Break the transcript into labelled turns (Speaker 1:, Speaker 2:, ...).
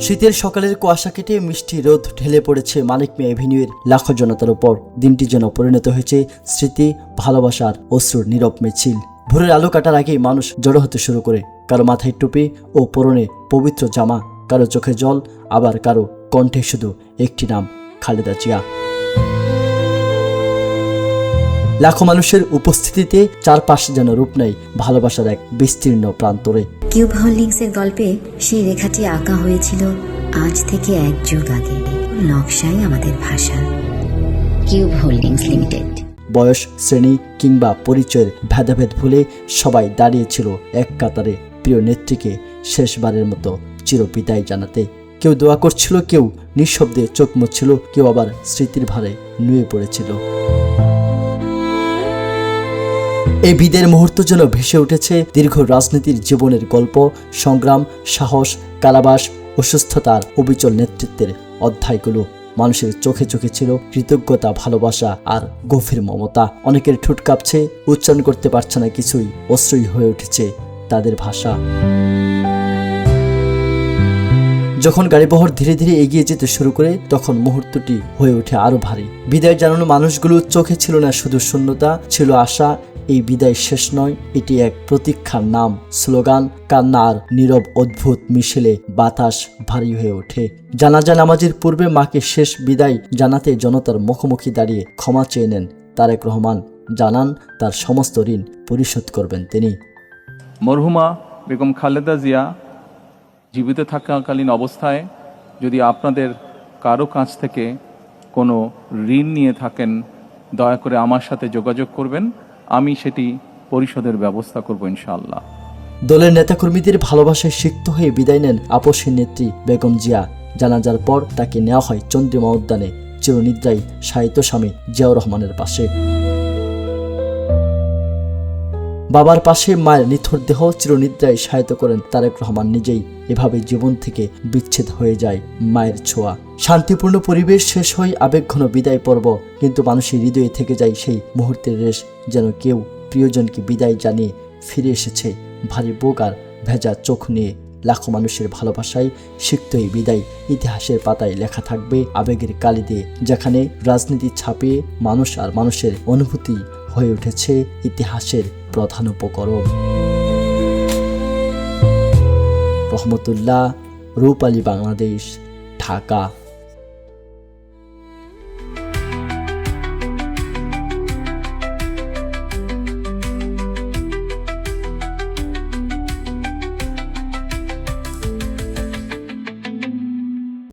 Speaker 1: শীতের সকালের কুয়াশা কেটে মিষ্টি রোদ ঢেলে পড়েছে মানিক মিয়া এভিনিউয়ের লাখো জনতার উপর। দিনটি যেন পরিণত হয়েছে স্মৃতি, ভালোবাসার অশ্রুর নীরব মিছিল। ভোরের আলো কাটার আগেই মানুষ জড়ো হতে শুরু করে, কারো মাথায় টুপি ও পরনে পবিত্র জামা, কারো চোখে জল, আবার কারো কণ্ঠে শুধু একটি নাম, খালেদা জিয়া। লাখো মানুষের উপস্থিতিতে চারপাশ যেন রূপ নেয় ভালোবাসার এক বিস্তীর্ণ প্রান্তরে।
Speaker 2: কিউব হোল্ডিংসের গল্পে সেই রেখাটি আঁকা হয়েছিল আজ থেকে 1 যুগ আগে। নকশাই আমাদের ভাষা। Cube holdings limited.
Speaker 1: বয়স, শ্রেণী কিংবা পরিচয়ের ভেদাভেদ ভুলে সবাই দাঁড়িয়েছিল এক কাতারে প্রিয় নেত্রীকে শেষবারের মতো চিরবিদায় জানাতে। কেউ দোয়া করছিল, কেউ নিঃশব্দে চোখ মুছছিল, কেউ আবার স্মৃতির ভারে নুয়ে পড়েছিল। এই বিদায়ের মুহূর্ত যেন ভেসে উঠেছে দীর্ঘ রাজনীতির জীবনের গল্প, সংগ্রাম, সাহস, কারাবাস, অসুস্থতার অবিচল নেতৃত্বের অধ্যায়গুলো। মানুষের চোখে চোখে ছিল কৃতজ্ঞতা, ভালোবাসা আর গভীর মমতা। অনেকের ঠোঁট কাঁপছে, উচ্চারণ করতে পারছে না কিছুই, অশ্রুই হয়ে উঠেছে তাদের ভাষা। যখন গাড়িবহর ধীরে ধীরে এগিয়ে যেতে শুরু করে, তখন মুহূর্তটি হয়ে ওঠে আরো ভারী। বিদায় জানানো মানুষগুলোর চোখে ছিল না শুধু শূন্যতা, ছিল আশা। এই বিদায় শেষ নয়, এটি এক প্রতীক্ষার নাম, স্লোগান, কান্না আর নীরব অদ্ভুত মিশেলে বাতাস ভারী হয়ে ওঠে। জানাজা নামাজের পূর্বে মাকে শেষ বিদায় জানাতে জনতার মুখোমুখি দাঁড়িয়ে ক্ষমা চেয়ে নেন তারেক রহমান। জানান তার সমস্ত ঋণ পরিশোধ করবেন তিনি।
Speaker 3: মরহুমা বেগম খালেদা জিয়া জীবিত থাকাকালীন অবস্থায় যদি আপনাদের কারো কাছ থেকে কোনো ঋণ নিয়ে থাকেন, দয়া করে আমার সাথে যোগাযোগ করবেন, আমি সেটি পরিশোধের ব্যবস্থা করব ইনশাআল্লাহ।
Speaker 1: দলের নেতাকর্মীদের ভালোবাসায় সিক্ত হয়ে বিদায় নেন আপসী নেত্রী বেগম জিয়া। জানাজার পর তাকে নেওয়া হয় চন্দ্রিমা উদ্যানে, চিরনিদ্রায় শায়িত স্বামী জিয়াউর রহমানের পাশে। বাবার পাশে মায়ের নিথর দেহ চিরনিদ্রায় শায়িত করেন তারেক রহমান নিজেই। এভাবে জীবন থেকে বিচ্ছেদ হয়ে যায় মায়ের ছোঁয়া। শান্তিপূর্ণ পরিবেশ শেষ হয়, আবেগঘন বিদায় পর্ব, কিন্তু মানুষের হৃদয়ে থেকে যায় সেই মুহূর্তের রেশ, যেন কেউ প্রিয়জনকে বিদায় জানিয়ে ফিরে এসেছে ভারী বুক আর ভেজা চোখ নিয়ে। লাখো মানুষের ভালোবাসায় সিক্ত এই বিদায় ইতিহাসের পাতায় লেখা থাকবে আবেগের কালি দিয়ে, যেখানে রাজনীতি ছাপিয়ে মানুষ আর মানুষের অনুভূতি হয়ে উঠেছে ইতিহাসের প্রধান উপকরণ। রহমতুল্লাহ, রূপালী বাংলাদেশ, ঢাকা।